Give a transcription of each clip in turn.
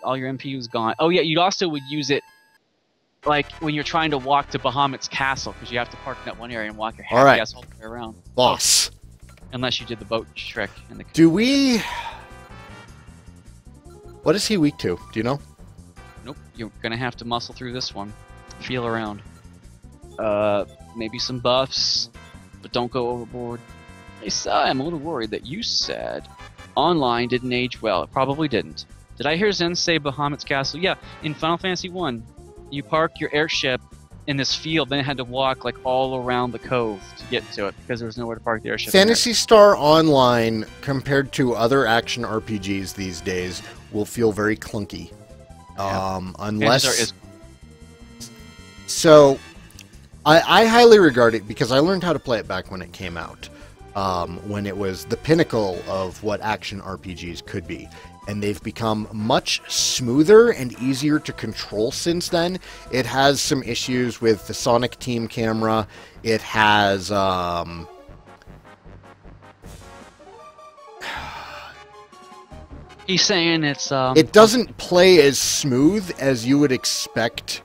all your MP was gone. Oh yeah, you also would use it like when you're trying to walk to Bahamut's castle, because you have to park in that one area and walk your happy ass all the way around. Boss. Unless you did the boat trick. In the Do we... What is he weak to? Do you know? Nope. You're gonna have to muscle through this one. Feel around. Maybe some buffs, but don't go overboard. Hey, Sai, I'm a little worried that you said online didn't age well. It probably didn't. Did I hear Zen say Bahamut's castle? Yeah, in Final Fantasy 1, you park your airship in this field, then it had to walk like all around the cove to get to it because there was nowhere to park the airship. Phantasy Star Online, compared to other action RPGs these days, will feel very clunky. Yeah. Unless... So, I highly regard it because I learned how to play it back when it came out. When it was the pinnacle of what action RPGs could be. And they've become much smoother and easier to control since then. It has some issues with the Sonic Team camera. It has... He's saying it's... It doesn't play as smooth as you would expect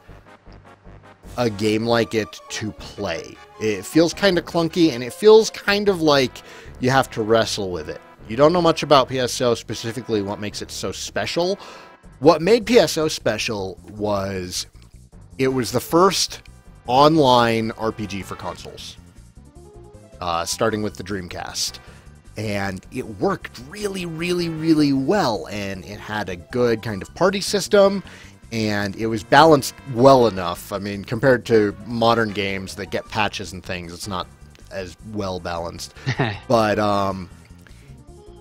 a game like it to play. It feels kind of clunky, and it feels kind of like you have to wrestle with it. You don't know much about PSO, specifically what makes it so special. What made PSO special was it was the first online RPG for consoles, starting with the Dreamcast. And it worked really, really, really well, and it had a good kind of party system, and it was balanced well enough. I mean, compared to modern games that get patches and things, it's not as well balanced. But,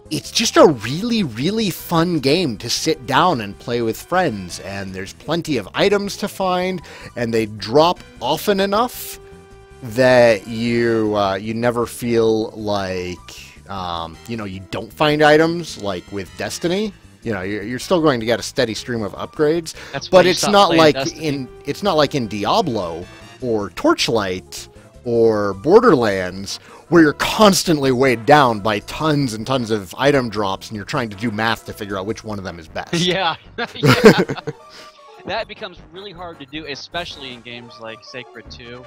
it's just a really, really fun game to sit down and play with friends, and there's plenty of items to find, and they drop often enough that you never feel like, you know, you don't find items, like with Destiny. You know, you're still going to get a steady stream of upgrades, but it's not like in Diablo or Torchlight or Borderlands, where you're constantly weighed down by tons and tons of item drops, and you're trying to do math to figure out which one of them is best. Yeah. Yeah. That becomes really hard to do, especially in games like Sacred 2.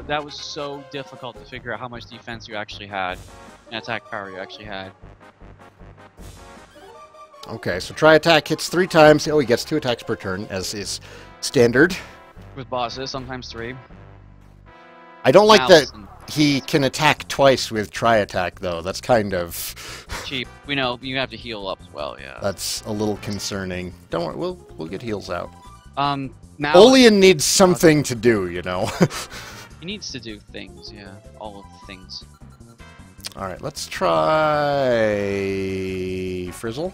That was so difficult to figure out how much defense you actually had and attack power you actually had. Okay, so Tri-Attack hits 3 times. Oh, he gets 2 attacks per turn, as is standard. With bosses, sometimes 3. I don't like that he can attack twice with Tri-Attack, though. That's kind of... cheap. We know, you have to heal up as well, yeah. That's a little concerning. Don't worry, we'll get heals out. Now... Olean needs something to do, you know? He needs to do things, yeah. All of the things. Alright, let's try... Frizzle?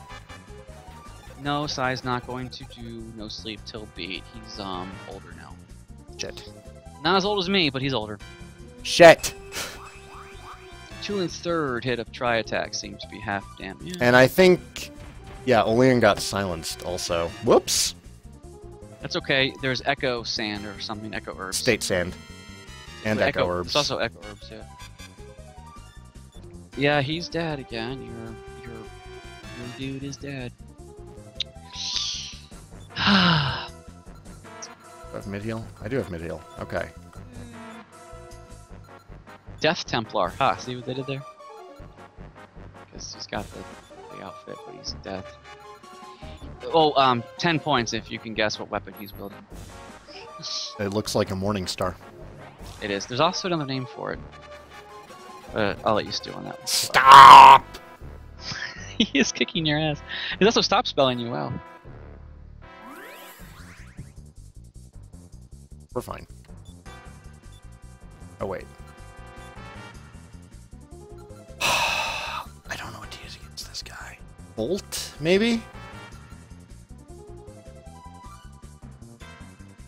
No, Sai's not going to do No Sleep Till Beat. He's, older now. Shit. Not as old as me, but he's older. Shit! 2 and 3rd hit of Tri-Attack seems to be half damage. And I think... Yeah, Olean got silenced also. Whoops! That's okay. There's Echo Sand or something, Echo Herbs. State Sand. And Echo Herbs. It's also Echo Herbs, yeah. Yeah, he's dead again. Your dude is dead. Do I have mid-heal? I do have mid-heal. Okay. Death Templar. Ha, see what they did there? Because he's got the outfit, but he's death. Oh, 10 points if you can guess what weapon he's wielding. It looks like a Morning Star. It is. There's also another name for it. I'll let you stew on that one. Stop! He is kicking your ass. He's also stop spelling you well. We're fine. Oh, wait. I don't know what to use against this guy. Bolt, maybe?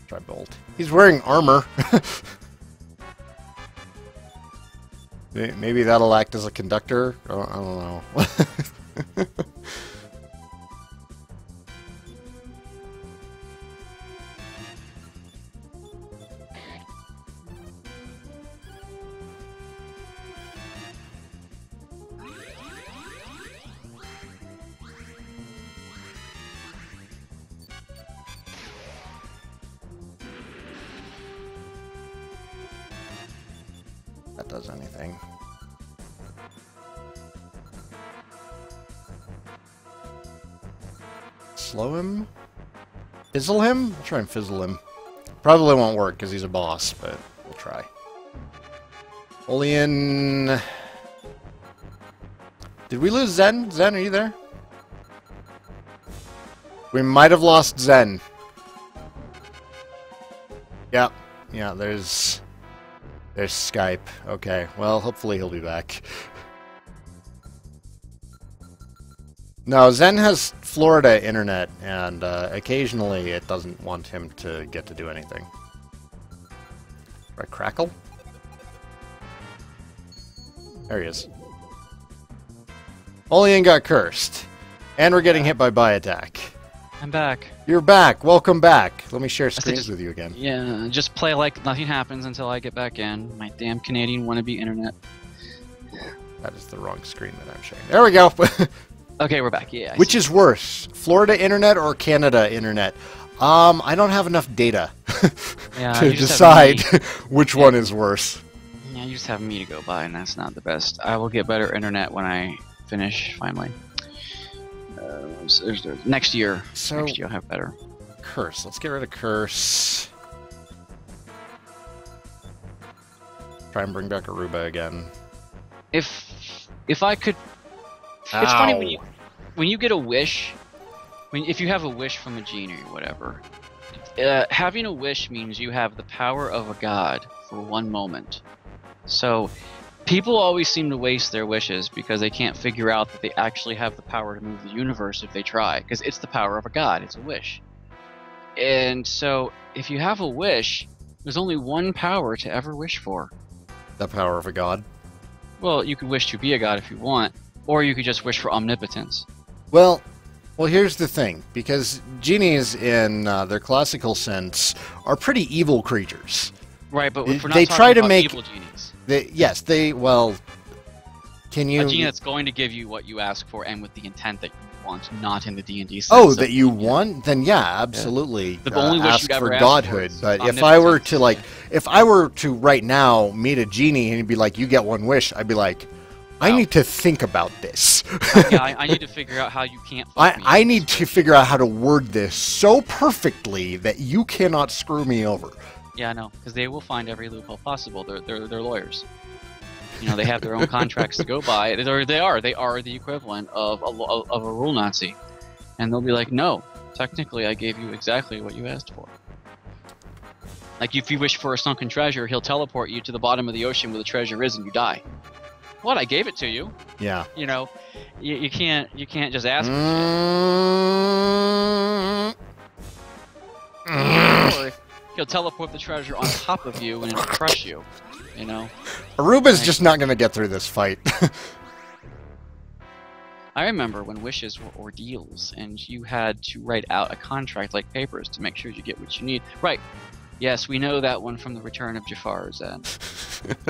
Try Bolt. He's wearing armor. Maybe that'll act as a conductor? I don't know. does anything. Slow him? Fizzle him? I'll try and fizzle him. Probably won't work because he's a boss, but we'll try. Olean... Did we lose Zen? Zen, are you there? We might have lost Zen. Yeah. Yeah, there's Skype. Okay, well, hopefully he'll be back. No, Zen has Florida internet, and occasionally it doesn't want him to get to do anything. Right, Crackle? There he is. Olean got cursed. And we're getting hit by attack. I'm back. You're back. Welcome back. Let me share screens with you again. Yeah, just play like nothing happens until I get back in. My damn Canadian wannabe internet. That is the wrong screen that I'm sharing. There we go. Okay, we're back. Yeah. Which is worse, Florida internet or Canada internet? I don't have enough data to decide which one is worse. Yeah, you just have me to go by, and that's not the best. I will get better internet when I finish finally. Next year. So next year I'll have better. Curse. Let's get rid of Curse. Try and bring back Aruba again. If I could. Ow. It's funny when you get a wish. If you have a wish from a genie or whatever, having a wish means you have the power of a god for one moment. So people always seem to waste their wishes because they can't figure out that they actually have the power to move the universe if they try, because it's the power of a god. It's a wish. And so if you have a wish, there's only one power to ever wish for. The power of a god? Well, you could wish to be a god if you want, or you could just wish for omnipotence. Well, here's the thing, because genies in their classical sense are pretty evil creatures. Right, but if we're not they talking try to about make evil genies. Can you... A genie that's going to give you what you ask for and with the intent that you want, not in the D&D sense. Oh, that you want? Then yeah, absolutely. The only wish ask you'd ever for ask godhood. for But if I were to if I were to right now meet a genie and he'd be like, "You get one wish," I'd be like, "I need to think about this." Yeah, I need to figure out how you can't. I need to figure out how to word this so perfectly that you cannot screw me over. Yeah, I know, because they will find every loophole possible. They're lawyers. You know, they have their own contracts to go by. They are the equivalent of a rule Nazi, and they'll be like, "No, technically, I gave you exactly what you asked for." Like, if you wish for a sunken treasure, he'll teleport you to the bottom of the ocean where the treasure is, and you die. What? I gave it to you. Yeah. You know, you can't just ask for shit. Or he'll teleport the treasure on top of you and it'll crush you. You know. Aruba's just not gonna get through this fight. I remember when wishes were ordeals, and you had to write out a contract like papers to make sure you get what you need. Right. Yes, we know that one from the Return of Jafar, Zen.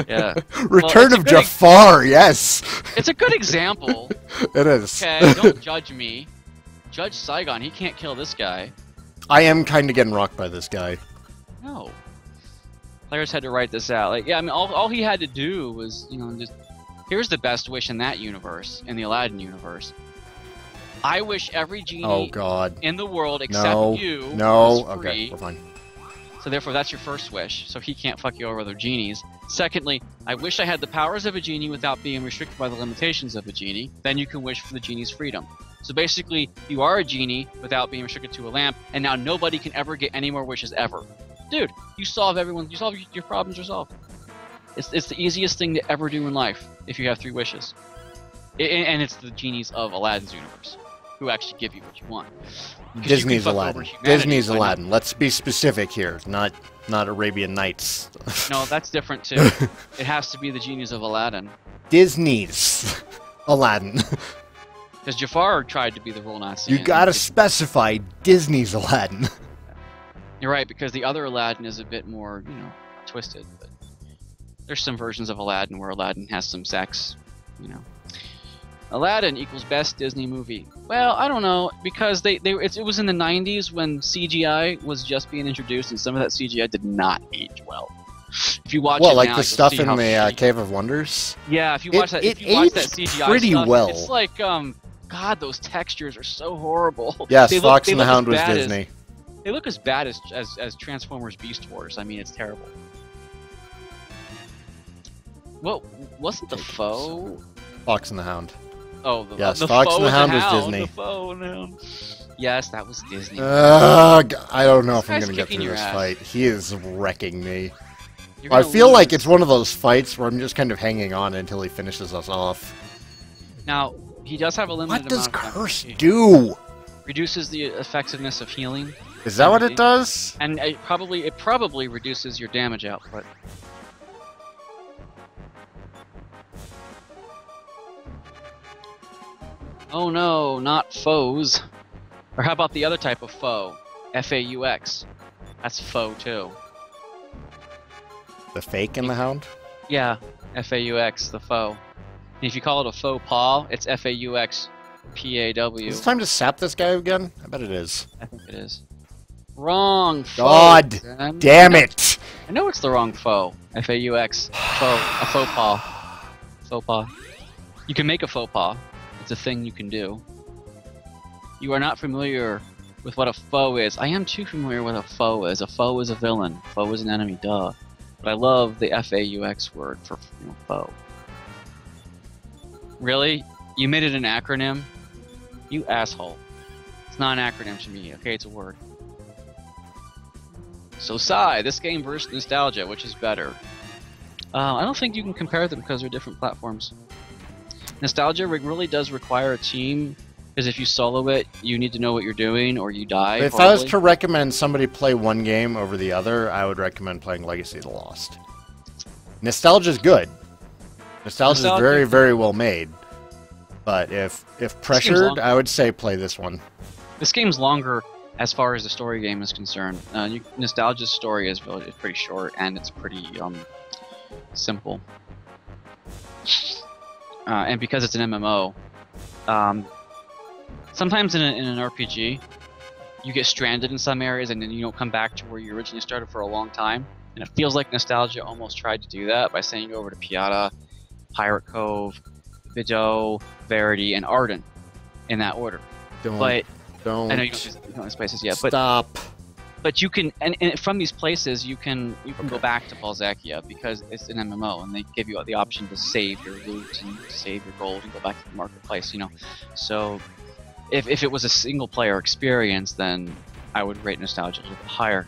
Yeah. Return of Jafar, yes! It's a good example. It is. Okay, don't judge me. Judge Saigan, he can't kill this guy. I am kind of getting rocked by this guy. No. Players had to write this out. Like, yeah, I mean, all he had to do was, you know, just... Here's the best wish in that universe, in the Aladdin universe. I wish every genie in the world except you was free. Okay, we're fine. So therefore, that's your first wish, so he can't fuck you over with other genies. Secondly, I wish I had the powers of a genie without being restricted by the limitations of a genie. Then you can wish for the genie's freedom. So basically, you are a genie without being restricted to a lamp, and now nobody can ever get any more wishes ever. Dude, you solve your problems yourself. It's the easiest thing to ever do in life if you have 3 wishes. And it's the genies of Aladdin's universe who actually give you what you want. Disney's Aladdin. Disney's Aladdin. Let's be specific here, not Arabian Nights. No, that's different too. It has to be the genies of Aladdin. Disney's Aladdin. Because Jafar tried to be the rule Nazi. You gotta specify Disney's Aladdin. You're right, because the other Aladdin is a bit more, you know, twisted. But there's some versions of Aladdin where Aladdin has some sex, you know. Aladdin equals best Disney movie. Well, I don't know, because it was in the 90s when CGI was just being introduced, and some of that CGI did not age well. If you watch What, it like now, the you'll stuff see in how the shitty- Cave of Wonders? Yeah, if you watch that, if it you watch that aged CGI pretty stuff, well. it's like God, those textures are so horrible. Yes, They Fox they and the look as Hound was bad Disney. They look as bad as Transformers Beast Wars. I mean, it's terrible. Well, wasn't the foe? Fox and the Hound. Oh, the, Yes, the Fox foe and the Hound was Hound, Disney. The foe and the Hound. Yes, that was Disney. I don't know This if I'm guy's gonna get kicking through your this ass. fight. He is wrecking me. You're I gonna feel like lose. it's one of those fights where I'm just kind of hanging on until he finishes us off. Now he does have a limited What does amount of Curse MP. do? Reduces the effectiveness of healing, Is that what it does? and it probably reduces your damage output. Oh no, not foes. Or how about the other type of foe? FAUX. That's foe too. The fake in the Hound? Yeah, FAUX, the foe. And if you call it a faux pas, it's FAUX PAW. Is it time to sap this guy again? I bet it is. I think it is. Wrong foe. God damn it! I know it's the wrong foe. FAUX. Foe. A faux pas. Faux pas. You can make a faux pas. It's a thing you can do. You are not familiar with what a foe is. I am too familiar with what a foe is. A foe is a villain. Foe is an enemy, duh. But I love the FAUX word for foe. Really? You made it an acronym? You asshole. It's not an acronym to me, okay? It's a word. So, Sai, this game versus Nostalgia, which is better? I don't think you can compare them because they're different platforms. Nostalgia really does require a team, because if you solo it, you need to know what you're doing or you die. If horribly. I was to recommend somebody play one game over the other, I would recommend playing Legacy of the Lost. Nostalgia's good. Nostalgia's very, very well made. But if pressured, I would say play this one. This game's longer as far as the story game is concerned. Nostalgia's story is pretty short and it's pretty simple. And because it's an MMO, sometimes in an RPG, you get stranded in some areas and then you don't come back to where you originally started for a long time. And it feels like Nostalgia almost tried to do that by sending you over to Piata, Pirate Cove, Bideau, Verity, and Arden in that order. Don't. I know you don't know these places yet, Stop. but you can, and from these places you can go back to Balzacia because it's an MMO and they give you the option to save your loot and save your gold and go back to the marketplace. So if it was a single player experience, then I would rate Nostalgia a little bit higher.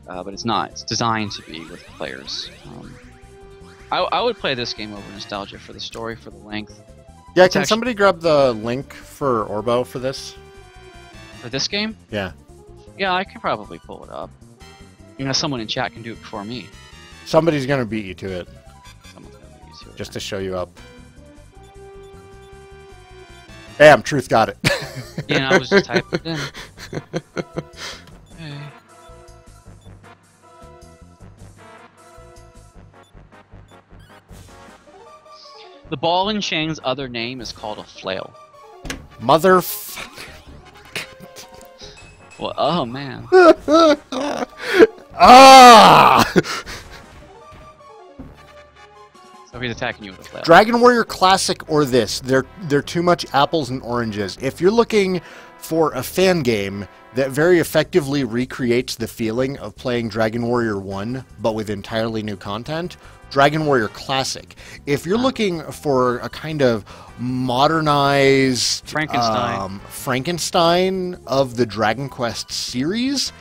But it's not. It's designed to be with players. I would play this game over Nostalgia for the story, for the length. Yeah, can somebody grab the link for Orbo for this? For this game? Yeah. Yeah, I can probably pull it up. Someone in chat can do it before me. Somebody's gonna beat you to it. Someone's gonna beat you to it. Just to show you up. Bam, Truth got it. Yeah, I was just typing it in. Hey. The ball and chain's other name is called a flail. Motherfucker. Well, oh man. Ah! So he's attacking you with a flail. Dragon Warrior Classic or this, they're too much apples and oranges. If you're looking for a fan game that very effectively recreates the feeling of playing Dragon Warrior 1, but with entirely new content, Dragon Warrior Classic. If you're looking for a kind of modernized Frankenstein of the Dragon Quest series,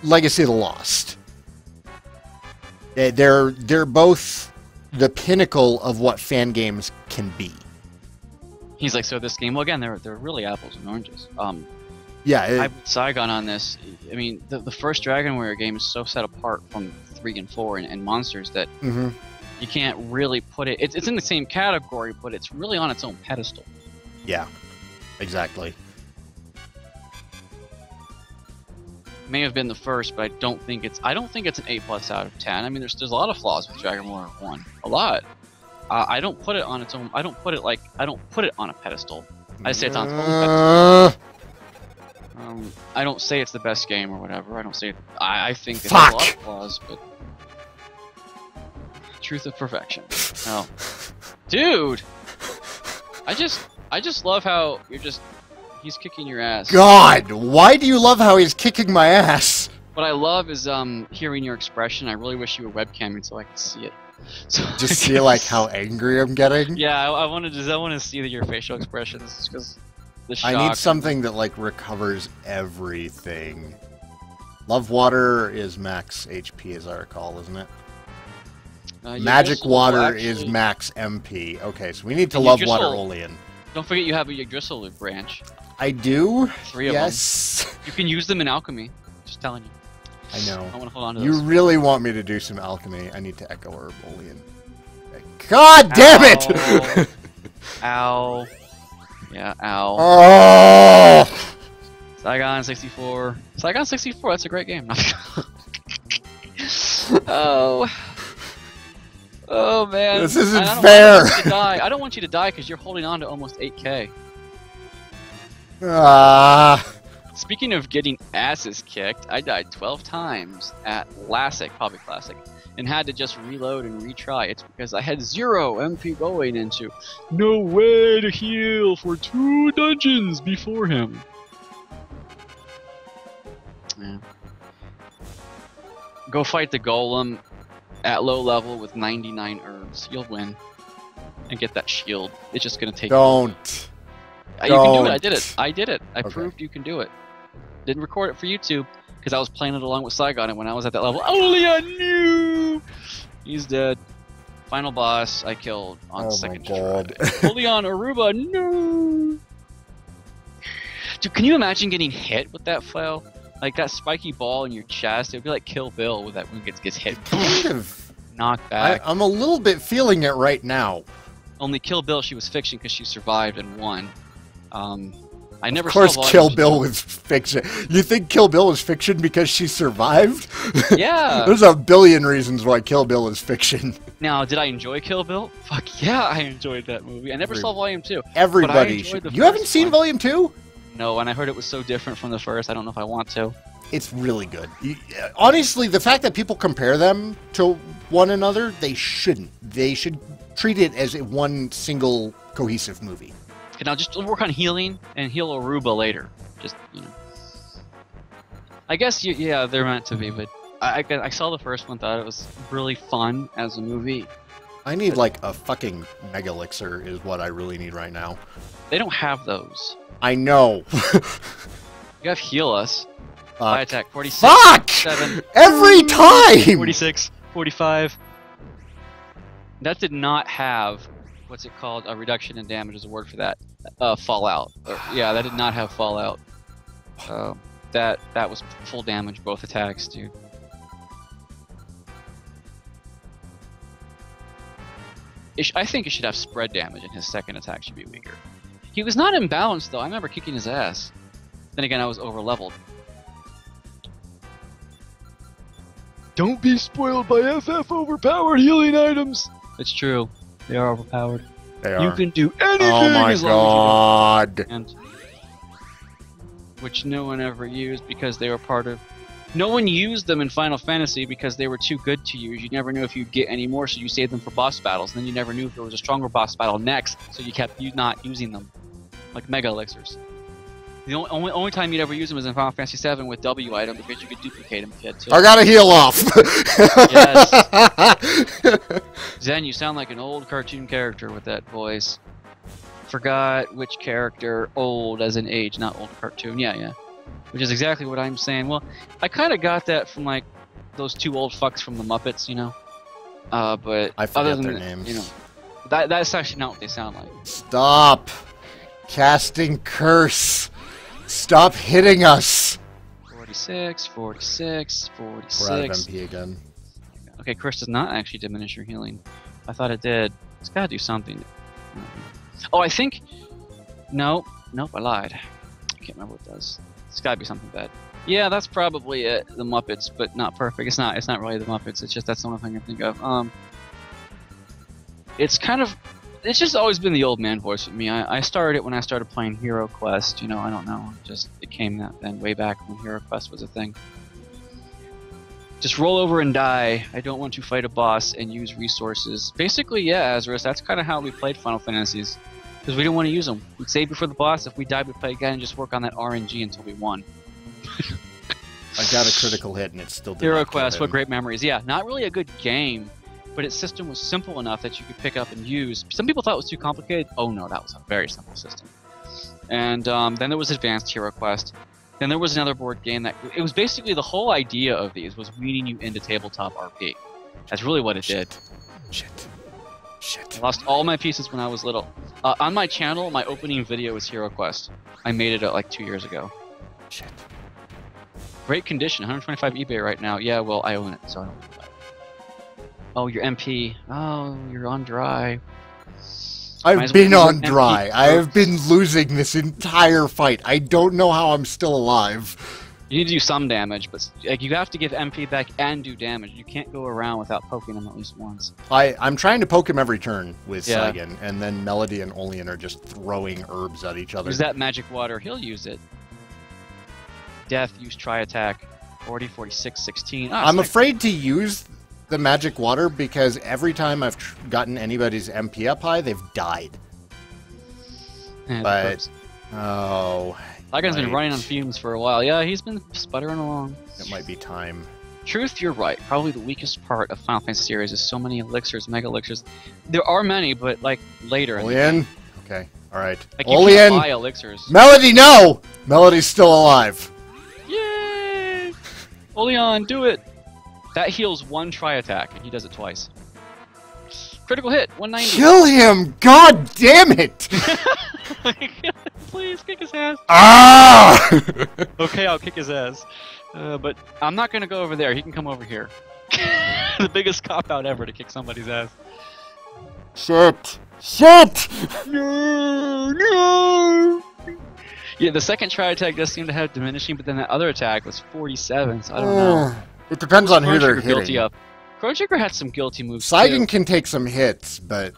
Legacy of the Lost. They're both the pinnacle of what fan games can be. He's like, so this game. Well, again, they're really apples and oranges. Yeah, I put Saigan on this. I mean, the first Dragon Warrior game is so set apart from 3 and 4 and Monsters that you can't really put it. It's in the same category, but it's really on its own pedestal. Yeah, exactly. May have been the first, but I don't think it's an A+ out of 10. I mean, there's a lot of flaws with Dragon Warrior 1, a lot. I don't put it on its own. I don't put it on a pedestal. I say it's on its own pedestal. I don't say it's the best game or whatever. I don't say it. I think it's a lot of flaws, but Truth of perfection. Oh, dude! I just love how he's kicking your ass. God, why do you love how he's kicking my ass? What I love is hearing your expression. I really wish you were webcamming so I could see it. So Just see like how angry I'm getting. Yeah, I want to see your facial expressions because the shock. I need something that like recovers everything. Love water is max HP, as I recall, isn't it? Magic water is max MP. Okay, so we need to love water Olean. Don't forget you have a Yggdrasil branch. I do. 3 of them. You can use them in alchemy. Just telling you. I know. I want to hold on to You those. really want me to do some alchemy? I need to echo herb Olean. God damn it! Ow. Yeah, ow. Oh! Saigan 64. Saigan 64, that's a great game. Oh. Oh man. This isn't fair. fair. I don't want you to die because you're holding on to almost 8k. Speaking of getting asses kicked, I died 12 times at Probably Classic, and had to just reload and retry. It's because I had 0 MP going into no way to heal for 2 dungeons before him. Yeah. Go fight the golem at low level with 99 herbs. You'll win. And get that shield. It's just gonna take Don't. You can do it. I did it. I did it. I Okay. proved you can do it. Didn't record it for YouTube because I was playing it along with Saigan, and when I was at that level, Olean, no! He's dead. Final boss I killed on second try. Olean Aruba, no! Dude, can you imagine getting hit with that flail? Like that spiky ball in your chest? It would be like Kill Bill with that when it gets hit. Kind of. Knocked back. I'm a little bit feeling it right now. Only Kill Bill, she was fiction because she survived and won. I never Of course, saw Kill Bill was fiction. You think Kill Bill was fiction because she survived? Yeah. There's a billion reasons why Kill Bill is fiction. Now, did I enjoy Kill Bill? Fuck yeah, I enjoyed that movie. I never saw Volume 2. Everybody should. You haven't seen Volume 2? No, and I heard it was so different from the first, I don't know if I want to. It's really good. Honestly, the fact that people compare them to one another, they shouldn't. They should treat it as one single cohesive movie. And I'll just work on healing and heal Aruba later. Just, you know. I guess, yeah, they're meant to be, but I saw the first one, thought it was really fun as a movie. I need, like, a fucking Mega Elixir is what I really need right now. They don't have those. I know. You have Heal Us. High attack, 46. Fuck! 7. Every time! 46, 45. That did not have, what's it called? A reduction in damage is a word for that. Fallout. Yeah, that did not have Fallout. That was full damage, both attacks, dude. I think it should have spread damage, and his second attack should be weaker. He was not imbalanced, though. I remember kicking his ass. Then again, I was over-leveled. Don't be spoiled by FF overpowered healing items! It's true. They are overpowered. They are. You can do anything Oh my as long as god. you and which no one ever used because they were part of... No one used them in Final Fantasy because they were too good to use. You never knew if you'd get any more, so you saved them for boss battles. Then you never knew if there was a stronger boss battle next, so you kept not using them. Like Mega Elixirs. The only time you'd ever use them was in Final Fantasy VII with W item because you could duplicate them if you had to. I gotta heal off! Yes. Zen, you sound like an old cartoon character with that voice. Forgot which character, old as in age, not old cartoon. Yeah. Which is exactly what I'm saying. Well, I kind of got that from like those two old fucks from the Muppets, you know. But I forget other than their names. You know, that's actually not what they sound like. Stop! Casting curse! Stop hitting us! 46, 46, 46. We're out of MP again. Okay, curse does not actually diminish your healing. I thought it did. It's gotta do something. Oh, I think... Nope, I lied. I can't remember what it does. It's gotta be something bad. Yeah, that's probably it. The Muppets, but not perfect. It's not really the Muppets. It's just that's the only thing I can think of. It's kind of... It's just always been the old man voice with me. I started it when I started playing Hero Quest. You know, I don't know. It came that then way back when Hero Quest was a thing. Just roll over and die. I don't want to fight a boss and use resources. Basically, yeah, Azarus, that's kind of how we played Final Fantasies. Because we didn't want to use them. We'd save before the boss. If we died, we'd play again and just work on that RNG until we won. I got a critical hit and it still did Hero not kill Quest, him. what great memories. Yeah, not really a good game, but its system was simple enough that you could pick up and use. Some people thought it was too complicated. Oh no, that was a very simple system. And then there was Advanced Hero Quest. Then there was another board game that it was basically the whole idea of these was weaning you into tabletop RP. That's really what it did. Shit. I lost all my pieces when I was little. On my channel, my opening video was Hero Quest. I made it like 2 years ago. Shit. Great condition, 125 eBay right now. Yeah, well, I own it, so I don't do that. Oh, your MP. Oh, you're on dry. I've been on dry. I have been losing this entire fight. I don't know how I'm still alive. You need to do some damage, but like you have to give MP back and do damage. You can't go around without poking him at least once. I'm trying to poke him every turn with Yeah. Saigan, and then Melody and Olean are just throwing herbs at each other. Use that magic water. He'll use it. Death, use try attack. 40, 46, 16. Ah, I'm it's afraid to use the magic water because every time I've gotten anybody's MP up high, they've died. like- But oh, Saigan's been right. running on fumes for a while. Yeah, he's been sputtering along. It might be time. Truth, you're right. Probably the weakest part of Final Fantasy series is so many elixirs, mega elixirs. There are many, but like later. in the game. Olean? Okay, alright. Like you can't buy Olean! elixirs. Melody, no! Melody's still alive. Yay! Olean, do it! That heals one try attack, and he does it twice. Critical hit, 190. Kill him! God damn it! Please kick his ass. Ah! Okay, I'll kick his ass. But I'm not gonna go over there. He can come over here. The biggest cop out ever to kick somebody's ass. Shit! Shit! No, no. Yeah, the second try attack does seem to have diminishing, but then that other attack was 47. So I don't know. It depends on who Chrono they're Trigger guilty hitting. up. Chrono Trigger had some guilty moves Saigan too. can take some hits, but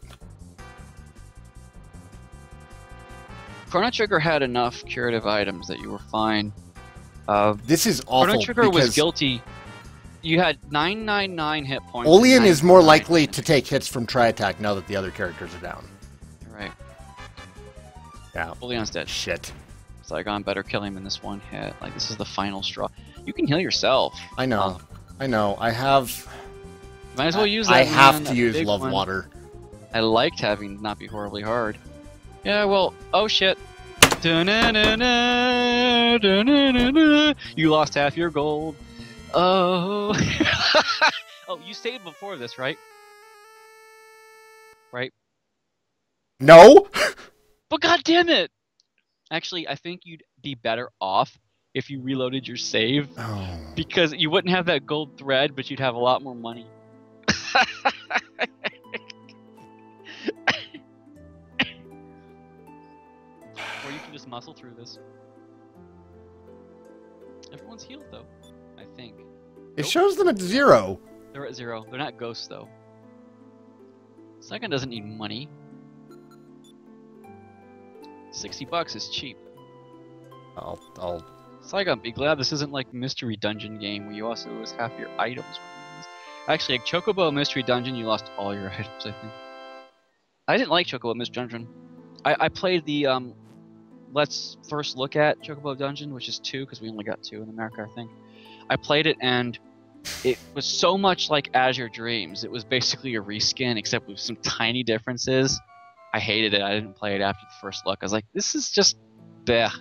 Chrono Trigger had enough curative items that you were fine. this is awful Chrono Trigger was because guilty. You had 999 hit points. Olean and is more 999 likely hit to take hits from tri-attack now that the other characters are down. You're right. Yeah. Olean's dead. Shit. Saigon better kill him in this one hit. Like, this is the final straw. You can heal yourself. I know. I know. I have. Might as well use that. I have man, to that use big love one. water. I liked having not be horribly hard. Yeah, well, oh shit. Da-na-na-na, da-na-na-na. You lost half your gold. Oh. Oh, you saved before this, right? Right? No. But god damn it! Actually, I think you'd be better off if you reloaded your save. Oh. Because you wouldn't have that gold thread, but you'd have a lot more money. Or you can just muscle through this. Everyone's healed though, I think. It shows them at 0. They're at 0. They're not ghosts though. Saigan doesn't need money. $60 is cheap. I'll. Saigon, be glad this isn't like Mystery Dungeon game where you also lose half your items. Actually, like Chocobo Mystery Dungeon, you lost all your items, I think. I didn't like Chocobo Mystery Dungeon. I played the Let's First Look at Chocobo Dungeon, which is 2, because we only got 2 in America, I think. I played it, and it was so much like Azure Dreams. It was basically a reskin, except with some tiny differences. I hated it. I didn't play it after the first look. I was like, this is just bleh.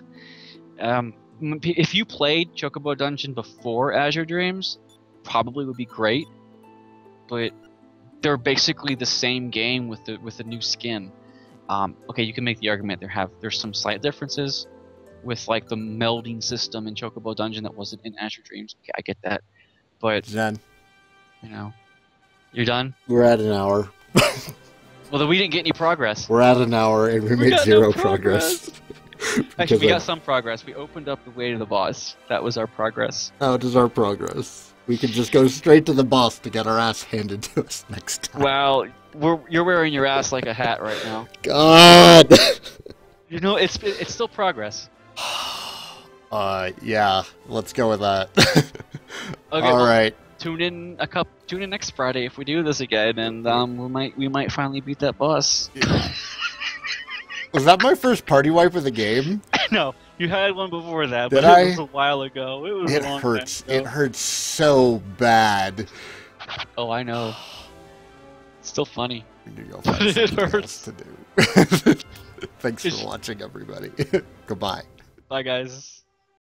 If you played Chocobo Dungeon before Azure Dreams, probably would be great. But they're basically the same game with the new skin. Okay, you can make the argument there's some slight differences with like the melding system in Chocobo Dungeon that wasn't in Azure Dreams. Okay, I get that, but Zen. you know, you're done. We're at an hour. Well, then we didn't get any progress. We're at an hour and we made got 0 no progress. Actually, we got some progress. We opened up the way to the boss. That was our progress. How does our progress? We can just go straight to the boss to get our ass handed to us next time. Well, you're wearing your ass like a hat right now. God. You know, it's still progress. Yeah. Let's go with that. Okay, All well, right. tune in next Friday if we do this again, and we might finally beat that boss. Was that my first party wipe of the game? No, you had one before that, Did but I? it was a while ago. It was a long hurts. time ago. It hurts so bad. Oh, I know. It's still funny. We need to go find It something hurts. else to do. Thanks for watching, everybody. Goodbye. Bye, guys.